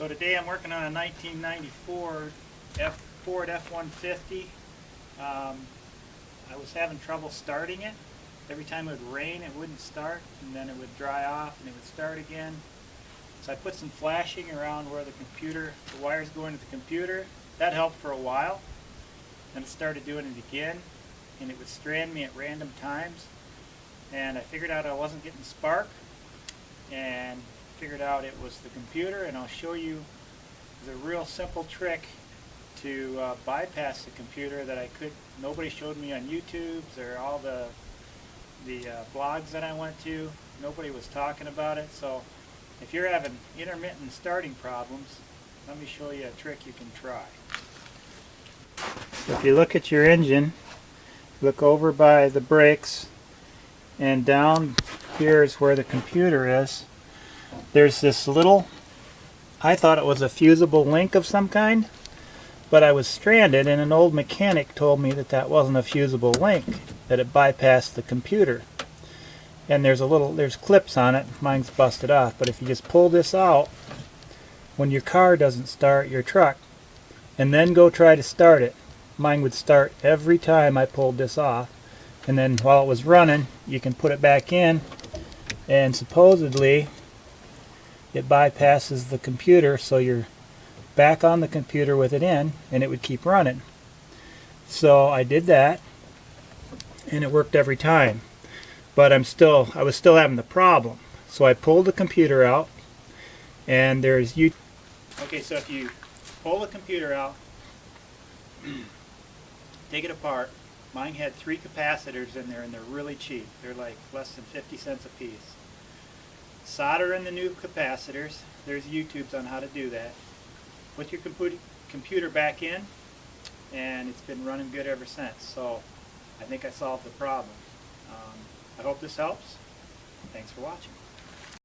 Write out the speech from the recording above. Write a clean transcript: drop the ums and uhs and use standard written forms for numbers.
So today I'm working on a 1994 Ford F-150. I was having trouble starting it. Every time it would rain it wouldn't start, and then it would dry off and it would start again. So I put some flashing around where the wires go into the computer. That helped for a while. Then it started doing it again, and it would strand me at random times. And I figured out I wasn't getting spark, and figured out it was the computer. And I'll show you the real simple trick to bypass the computer that nobody showed me on YouTube or all the blogs that I went to. Nobody was talking about it. So if you're having intermittent starting problems, let me show you a trick you can try. So if you look at your engine, look over by the brakes, and down here is where the computer is. There's this little, I thought it was a fusible link of some kind, but I was stranded, and an old mechanic told me that that wasn't a fusible link, that it bypassed the computer. And there's clips on it. Mine's busted off, but if you just pull this out when your car doesn't start, your truck, and then go try to start it, mine would start every time I pulled this off. And then while it was running, you can put it back in, and supposedly it bypasses the computer, so you're back on the computer with it in, and it would keep running. So I did that, and it worked every time. But I was still having the problem. So I pulled the computer out, and there's you. Okay, so if you pull the computer out, take it apart. Mine had 3 capacitors in there, and they're really cheap. They're like less than 50 cents a piece. Solder in the new capacitors. There's YouTubes on how to do that. Put your computer back in, and it's been running good ever since. So I think I solved the problem. I hope this helps. Thanks for watching.